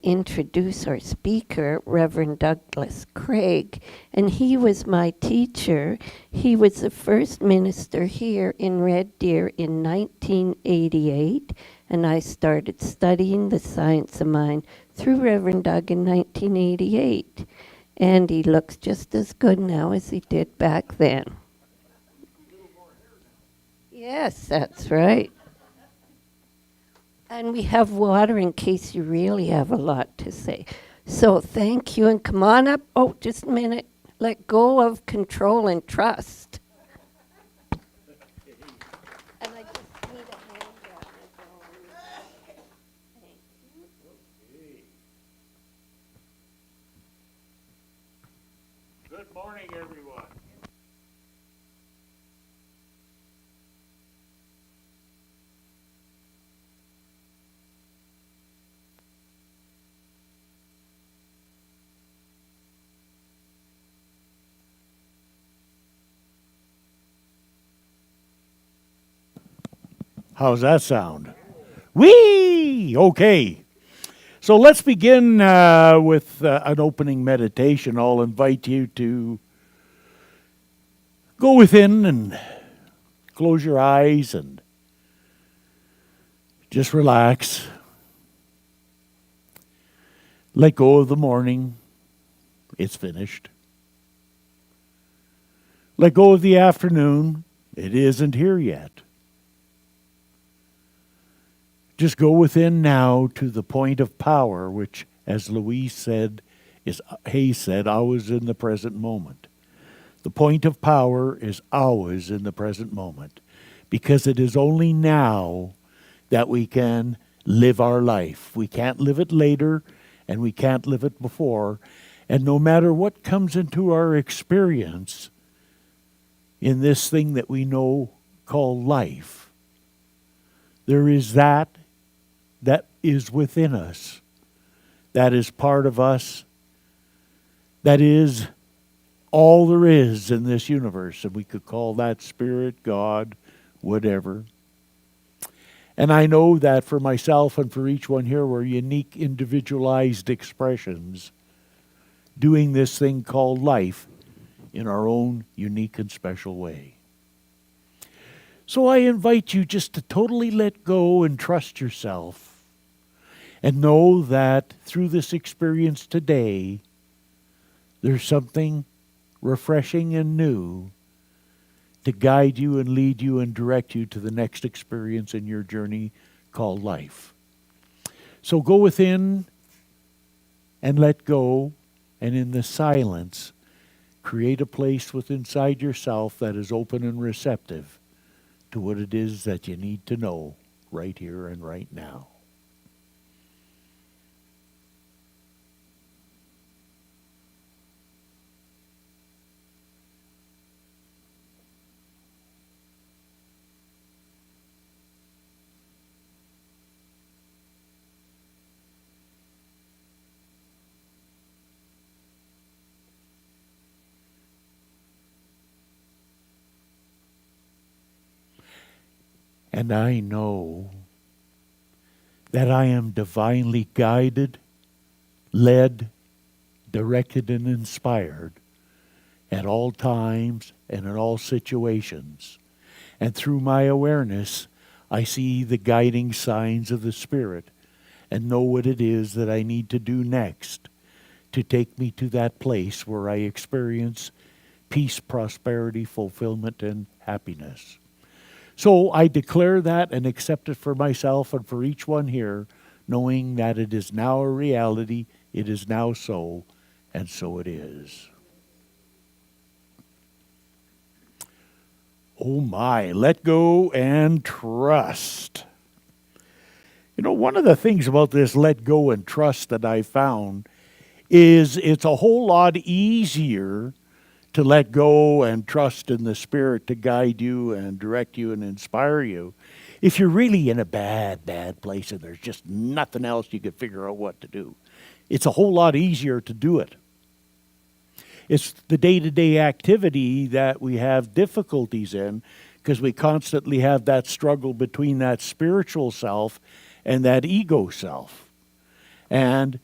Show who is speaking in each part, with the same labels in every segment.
Speaker 1: introduce our speaker, Reverend Douglas Craig, and he was my teacher. He was the first minister here in Red Deer in 1988, and I started studying the science of mind through Reverend Doug in 1988. And he looks just as good now as he did back then. Yes, that's right. And we have water in case you really have a lot to say. So thank you, and come on up. Oh, just a minute. Let go of control and trust. And I just need a hand job. Thank you.
Speaker 2: Good morning, everyone. How's that sound? Whee! Okay. So let's begin with an opening meditation. I'll invite you to go within and close your eyes and just relax. Let go of the morning. It's finished. Let go of the afternoon. It isn't here yet. Just go within now to the point of power, which, as Louise said, Hayes said, always in the present moment. The point of power is always in the present moment, because it is only now that we can live our life. We can't live it later, and we can't live it before. And no matter what comes into our experience in this thing that we know called life, there is that is within us, that is part of us, that is all there is in this universe. And we could call that spirit, God, whatever. And I know that for myself and for each one here, we're unique, individualized expressions doing this thing called life in our own unique and special way. So I invite you just to totally let go and trust yourself. And know that through this experience today, there's something refreshing and new to guide you and lead you and direct you to the next experience in your journey called life. So go within and let go, and in the silence, create a place inside yourself that is open and receptive to what it is that you need to know right here and right now. And I know that I am divinely guided, led, directed, and inspired at all times and in all situations. And through my awareness, I see the guiding signs of the Spirit and know what it is that I need to do next to take me to that place where I experience peace, prosperity, fulfillment, and happiness. So I declare that and accept it for myself and for each one here, knowing that it is now a reality, it is now so, and so it is. Oh my, let go and trust. You know, one of the things about this let go and trust that I found is it's a whole lot easier to let go and trust in the Spirit to guide you and direct you and inspire you. If you're really in a bad place and there's just nothing else you can figure out what to do, it's a whole lot easier to do it. It's the day-to-day activity that we have difficulties in because we constantly have that struggle between that spiritual self and that ego self. And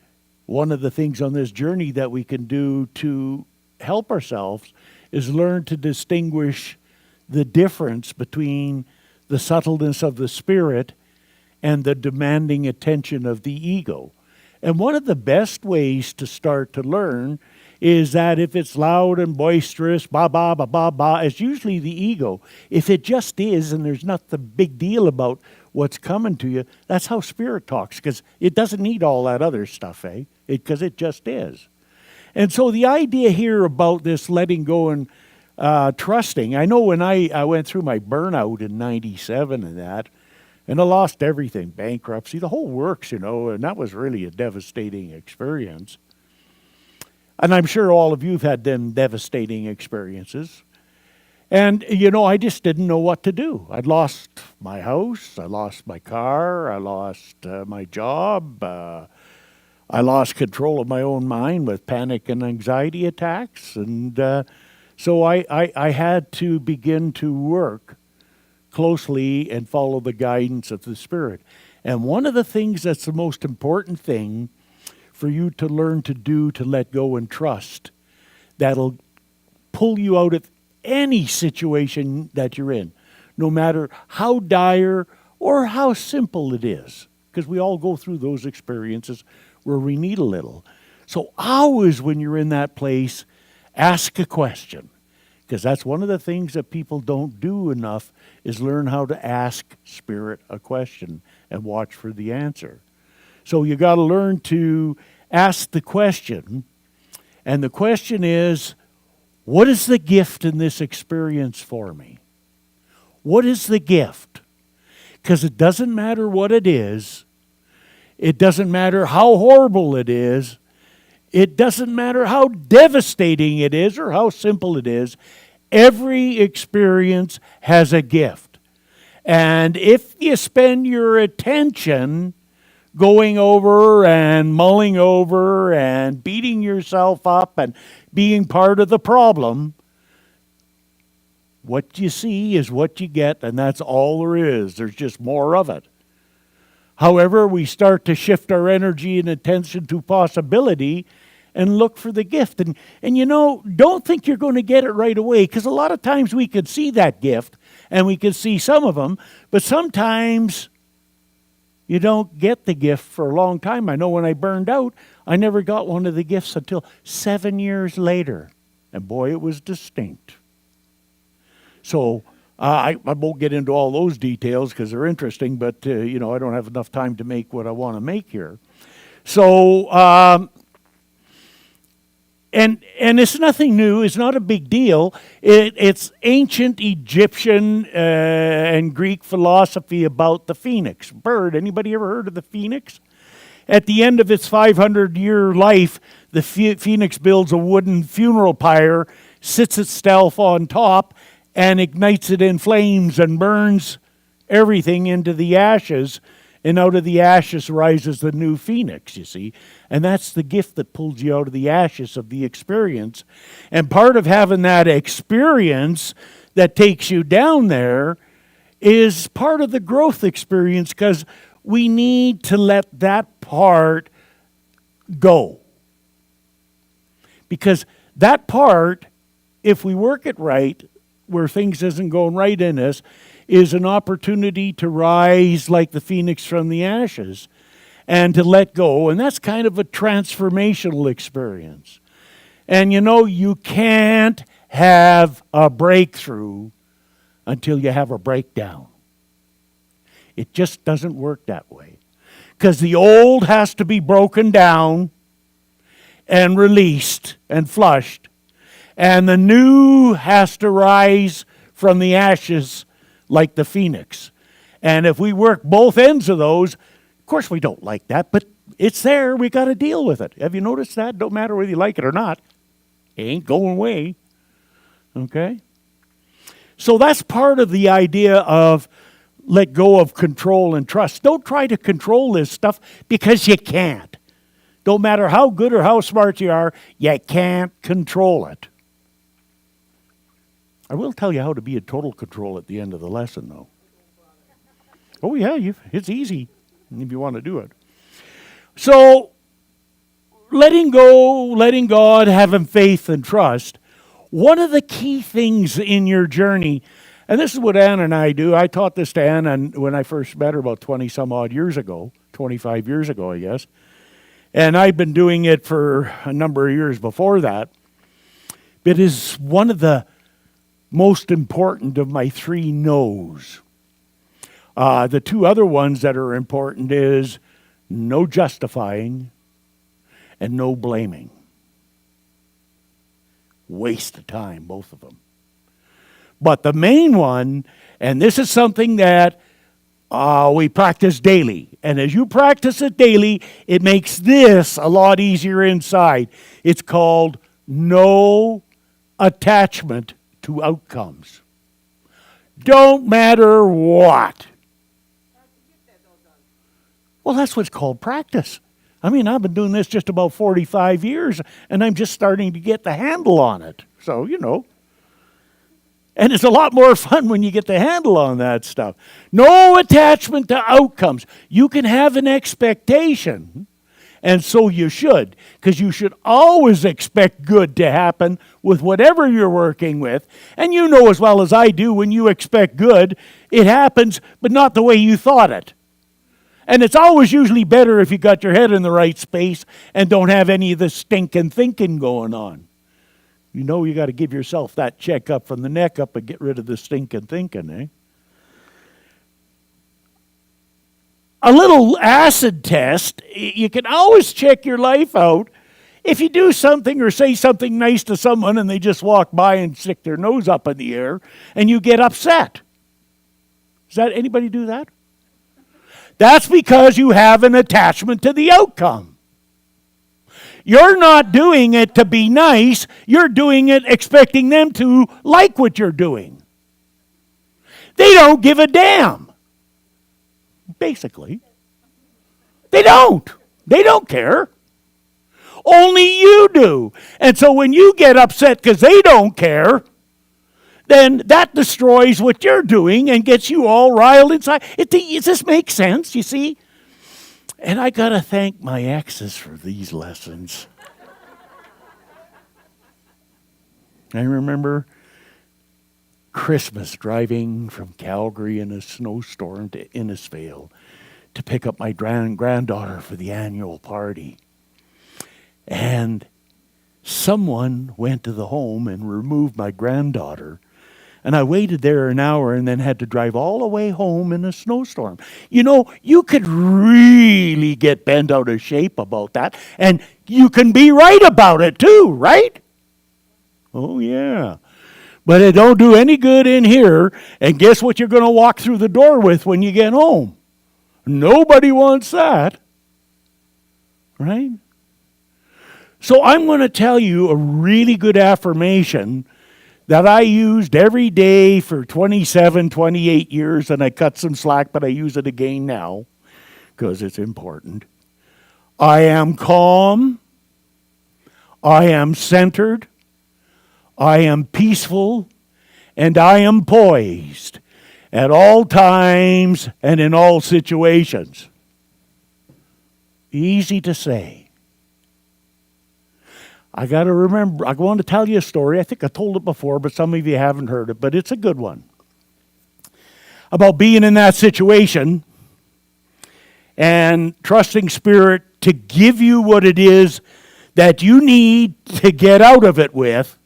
Speaker 2: one of the things on this journey that we can do to help ourselves is learn to distinguish the difference between the subtleness of the spirit and the demanding attention of the ego. And one of the best ways to start to learn is that if it's loud and boisterous, ba ba ba ba ba, it's usually the ego. If it just is and there's not the big deal about what's coming to you, that's how spirit talks, because it doesn't need all that other stuff, because it just is. And so the idea here about this letting go and trusting, I know when I went through my burnout in 97 and that, and I lost everything, bankruptcy, the whole works, and that was really a devastating experience. And I'm sure all of you have had them devastating experiences. And, I just didn't know what to do. I'd lost my house, I lost my car, I lost my job, I lost control of my own mind with panic and anxiety attacks. And so I had to begin to work closely and follow the guidance of the Spirit. And one of the things that's the most important thing for you to learn to do to let go and trust, that'll pull you out of any situation that you're in, no matter how dire or how simple it is, because we all go through those experiences where we need a little. So always when you're in that place, ask a question, because that's one of the things that people don't do enough is learn how to ask Spirit a question and watch for the answer. So you got to learn to ask the question, and the question is, what is the gift in this experience for me? What is the gift? Because it doesn't matter what it is. It doesn't matter how horrible it is. It doesn't matter how devastating it is or how simple it is. Every experience has a gift. And if you spend your attention going over and mulling over and beating yourself up and being part of the problem, what you see is what you get, and that's all there is. There's just more of it. However, we start to shift our energy and attention to possibility and look for the gift. And don't think you're going to get it right away, because a lot of times we can see that gift, and we can see some of them, but sometimes you don't get the gift for a long time. I know when I burned out, I never got one of the gifts until 7 years later. And boy, it was distinct. So I won't get into all those details because they're interesting, but, I don't have enough time to make what I want to make here. So, and it's nothing new. It's not a big deal. It's ancient Egyptian and Greek philosophy about the phoenix bird. Anybody ever heard of the phoenix? At the end of its 500-year life, the phoenix builds a wooden funeral pyre, sits itself on top, and ignites it in flames and burns everything into the ashes. And out of the ashes rises the new phoenix, you see. And that's the gift that pulls you out of the ashes of the experience. And part of having that experience that takes you down there is part of the growth experience, because we need to let that part go. Because that part, if we work it right, where things isn't going right in us, is an opportunity to rise like the phoenix from the ashes and to let go. And that's kind of a transformational experience. And you can't have a breakthrough until you have a breakdown. It just doesn't work that way. Because the old has to be broken down and released and flushed. And the new has to rise from the ashes like the phoenix. And if we work both ends of those, of course we don't like that, but it's there. We got to deal with it. Have you noticed that? Don't matter whether you like it or not. It ain't going away. Okay? So that's part of the idea of let go of control and trust. Don't try to control this stuff, because you can't. Don't matter how good or how smart you are, you can't control it. I will tell you how to be in total control at the end of the lesson, though. Oh, yeah, it's easy if you want to do it. So letting go, letting God, having faith and trust, one of the key things in your journey, and this is what Ann and I do. I taught this to Ann when I first met her about 20 some odd years ago, 25 years ago, I guess. And I've been doing it for a number of years before that. It is one of the most important of my 3 no's. The 2 other ones that are important is no justifying and no blaming. Waste of time, both of them. But the main one, and this is something that we practice daily. And as you practice it daily, it makes this a lot easier inside. It's called no attachment to outcomes. Don't matter what. Well, that's what's called practice. I mean, I've been doing this just about 45 years, and I'm just starting to get the handle on it. So, And it's a lot more fun when you get the handle on that stuff. No attachment to outcomes. You can have an expectation, and so you should, because you should always expect good to happen with whatever you're working with. And you know as well as I do, when you expect good, it happens, but not the way you thought it. And it's always usually better if you got your head in the right space and don't have any of this stinking thinking going on. You know you got to give yourself that check up from the neck up and get rid of the stinking thinking, eh? A little acid test, you can always check your life out. If you do something or say something nice to someone and they just walk by and stick their nose up in the air and you get upset. Does that anybody do that? That's because you have an attachment to the outcome. You're not doing it to be nice. You're doing it expecting them to like what you're doing. They don't give a damn. Basically. They don't. They don't care. Only you do. And so when you get upset because they don't care, then that destroys what you're doing and gets you all riled inside. Does this make sense, you see? And I got to thank my exes for these lessons. I remember Christmas driving from Calgary in a snowstorm to Innisfail to pick up my granddaughter for the annual party. And someone went to the home and removed my granddaughter. And I waited there an hour and then had to drive all the way home in a snowstorm. You know, you could really get bent out of shape about that. And you can be right about it too, right? Oh, yeah. But it don't do any good in here. And guess what you're going to walk through the door with when you get home? Nobody wants that. Right? So I'm going to tell you a really good affirmation that I used every day for 27, 28 years, and I cut some slack, but I use it again now because it's important. I am calm. I am centered. I am peaceful. And I am poised at all times and in all situations. Easy to say. I got to remember, I want to tell you a story. I think I told it before, but some of you haven't heard it, but it's a good one. About being in that situation and trusting Spirit to give you what it is that you need to get out of it with,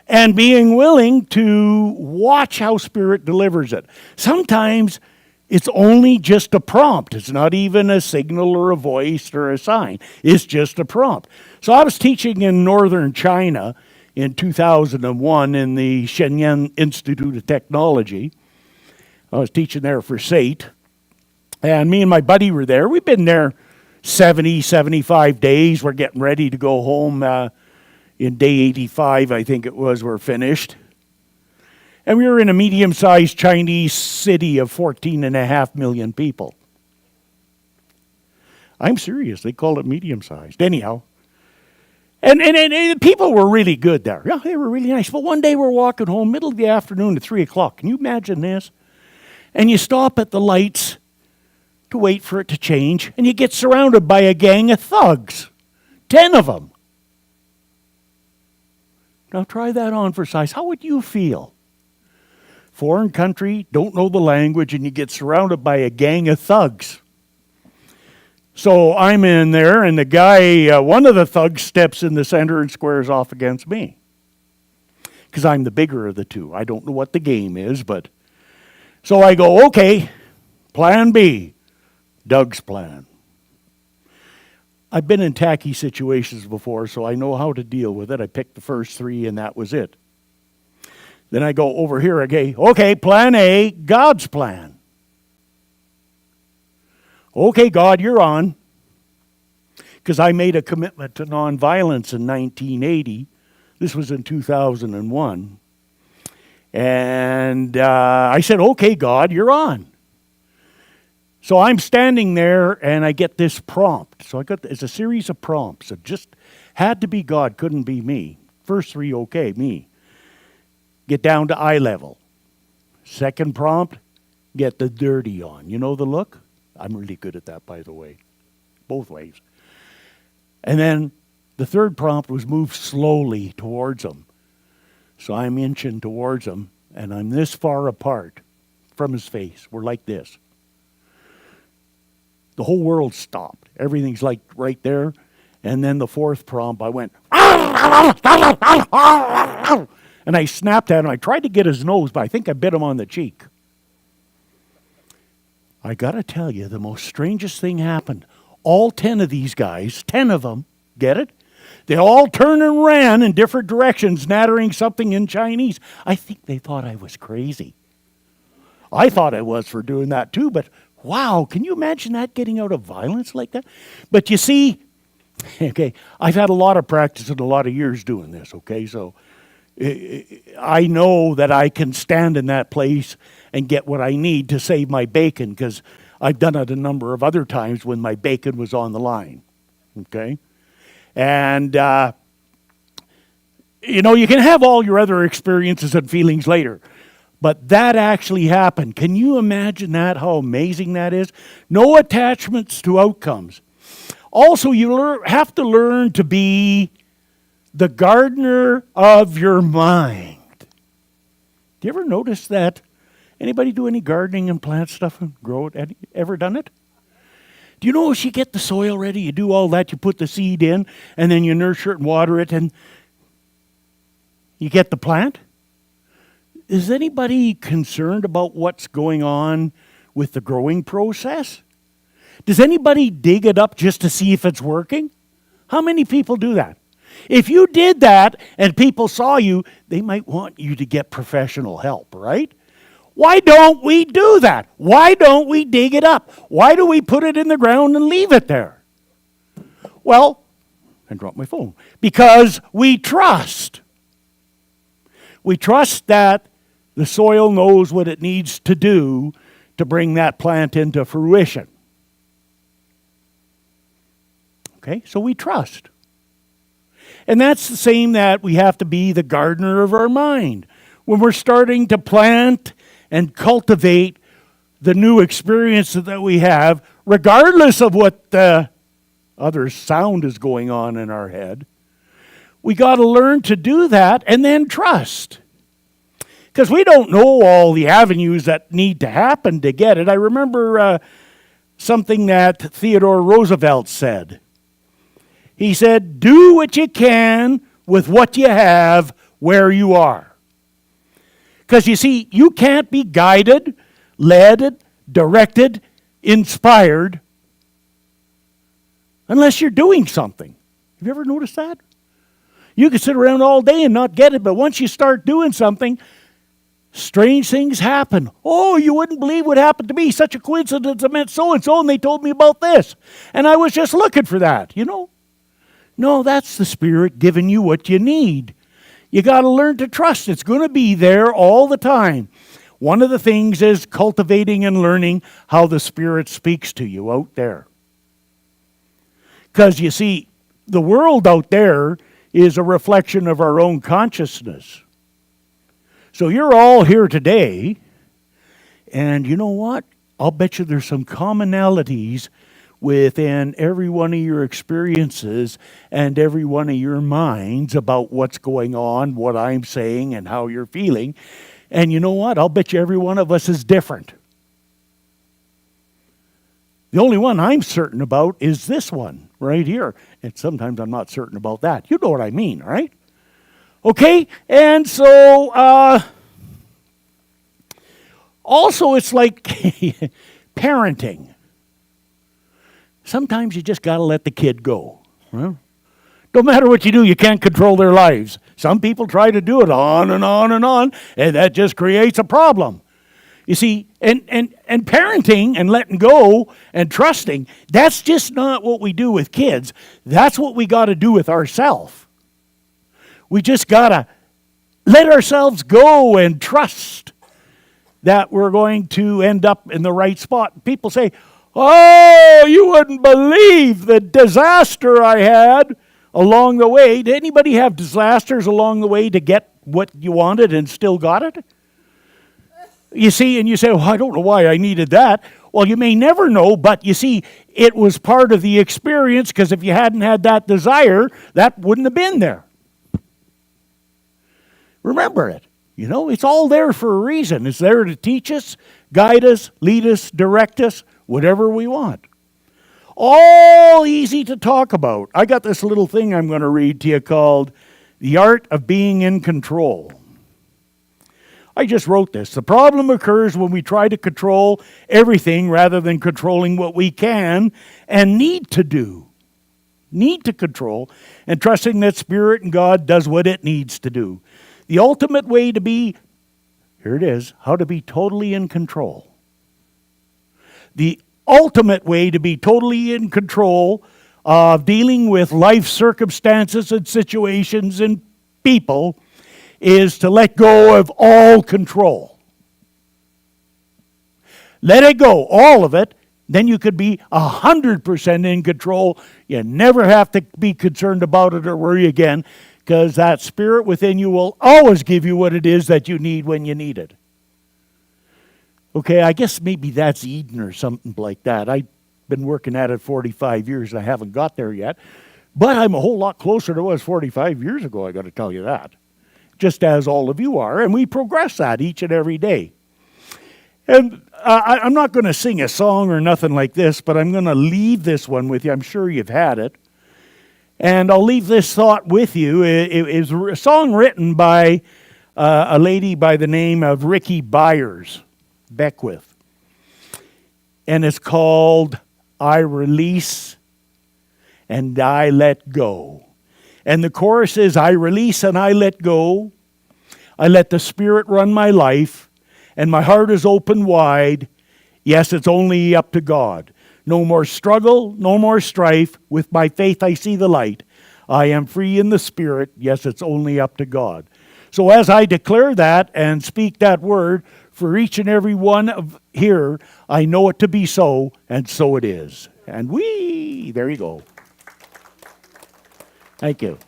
Speaker 2: and being willing to watch how Spirit delivers it. Sometimes it's only just a prompt. It's not even a signal or a voice or a sign. It's just a prompt. So I was teaching in northern China in 2001 in the Shenyang Institute of Technology. I was teaching there for SATE. And me and my buddy were there. We've been there 70, 75 days. We're getting ready to go home in day 85, I think it was, we're finished. And we were in a medium-sized Chinese city of 14.5 million people. I'm serious. They call it medium-sized. Anyhow. And people were really good there. Yeah, they were really nice. But one day we're walking home, middle of the afternoon at 3 o'clock. Can you imagine this? And you stop at the lights to wait for it to change, and you get surrounded by a gang of thugs. 10 of them. Now try that on for size. How would you feel? Foreign country, don't know the language, and you get surrounded by a gang of thugs. So I'm in there, and the guy, one of the thugs steps in the center and squares off against me. Because I'm the bigger of the two. I don't know what the game is, but... So I go, okay, plan B, Doug's plan. I've been in tacky situations before, so I know how to deal with it. I picked the first 3, and that was it. Then I go over here again. Okay, plan A, God's plan. Okay, God, you're on. Because I made a commitment to nonviolence in 1980. This was in 2001. And I said, okay, God, you're on. So I'm standing there, and I get this prompt. So it's a series of prompts. It just had to be God, couldn't be me. First 3, okay, me. Get down to eye level. Second prompt, get the dirty on. You know the look? I'm really good at that, by the way. Both ways. And then the third prompt was move slowly towards him. So I'm inching towards him, and I'm this far apart from his face. We're like this. The whole world stopped. Everything's like right there. And then the fourth prompt, I went, and I snapped at him. I tried to get his nose, but I think I bit him on the cheek. I got to tell you, the most strangest thing happened. All 10 of these guys, 10 of them, get it? They all turned and ran in different directions, nattering something in Chinese. I think they thought I was crazy. I thought I was for doing that too, but wow, can you imagine that, getting out of violence like that? But you see, okay, I've had a lot of practice and a lot of years doing this, okay? So I know that I can stand in that place and get what I need to save my bacon, because I've done it a number of other times when my bacon was on the line, okay? And, you can have all your other experiences and feelings later, but that actually happened. Can you imagine that, how amazing that is? No attachments to outcomes. Also, you have to learn to be the gardener of your mind. Do you ever notice that? Anybody do any gardening and plant stuff and grow it? Ever done it? Do you know, as you get the soil ready, you do all that, you put the seed in, and then you nurture it and water it, and you get the plant? Is anybody concerned about what's going on with the growing process? Does anybody dig it up just to see if it's working? How many people do that? If you did that and people saw you, they might want you to get professional help, right? Why don't we do that? Why don't we dig it up? Why do we put it in the ground and leave it there? Well, I dropped my phone. Because we trust. We trust that the soil knows what it needs to do to bring that plant into fruition. Okay, so we trust. And that's the same that we have to be the gardener of our mind. When we're starting to plant and cultivate the new experience that we have, regardless of what other sound is going on in our head, we got to learn to do that and then trust. Because we don't know all the avenues that need to happen to get it. I remember something that Theodore Roosevelt said. He said, do what you can with what you have where you are. Because you see, you can't be guided, led, directed, inspired unless you're doing something. Have you ever noticed that? You can sit around all day and not get it, but once you start doing something, strange things happen. Oh, you wouldn't believe what happened to me. Such a coincidence. I met so-and-so, and they told me about this. And I was just looking for that, No, that's the Spirit giving you what you need. You got to learn to trust. It's going to be there all the time. One of the things is cultivating and learning how the Spirit speaks to you out there. Because you see, the world out there is a reflection of our own consciousness. So you're all here today, and you know what? I'll bet you there's some commonalities within every one of your experiences and every one of your minds about what's going on, what I'm saying, and how you're feeling. And you know what? I'll bet you every one of us is different. The only one I'm certain about is this one right here. And sometimes I'm not certain about that. You know what I mean, right? Okay? And so, also it's like parenting. Sometimes you just got to let the kid go. Well, no matter what you do, you can't control their lives. Some people try to do it on and on and on, and that just creates a problem. You see, and parenting and letting go and trusting, that's just not what we do with kids. That's what we got to do with ourselves. We just got to let ourselves go and trust that we're going to end up in the right spot. People say, oh, you wouldn't believe the disaster I had along the way. Did anybody have disasters along the way to get what you wanted and still got it? You see, and you say, well, I don't know why I needed that. Well, you may never know, but you see, it was part of the experience, because if you hadn't had that desire, that wouldn't have been there. Remember it. You know, it's all there for a reason. It's there to teach us, guide us, lead us, direct us, whatever we want. All easy to talk about. I got this little thing I'm going to read to you called The Art of Being in Control. I just wrote this. The problem occurs when we try to control everything rather than controlling what we can and need to do. Need to control, and trusting that Spirit and God does what it needs to do. The ultimate way to be, here it is, how to be totally in control. The ultimate way to be totally in control of dealing with life circumstances and situations and people is to let go of all control. Let it go, all of it. Then you could be 100% in control. You never have to be concerned about it or worry again, because that Spirit within you will always give you what it is that you need when you need it. Okay, I guess maybe that's Eden or something like that. I've been working at it 45 years and I haven't got there yet. But I'm a whole lot closer to what I was 45 years ago, I got to tell you that. Just as all of you are, and we progress that each and every day. And I'm not going to sing a song or nothing like this, but I'm going to leave this one with you. I'm sure you've had it. And I'll leave this thought with you. It is a song written by a lady by the name of Ricky Byers Beckwith. And it's called I Release and I Let Go. And the chorus is, I release and I let go. I let the Spirit run my life, and my heart is open wide. Yes, it's only up to God. No more struggle, no more strife. With my faith I see the light. I am free in the Spirit. Yes, it's only up to God. So as I declare that and speak that word for each and every one of here, I know it to be so, and so it is. And there you go. Thank you.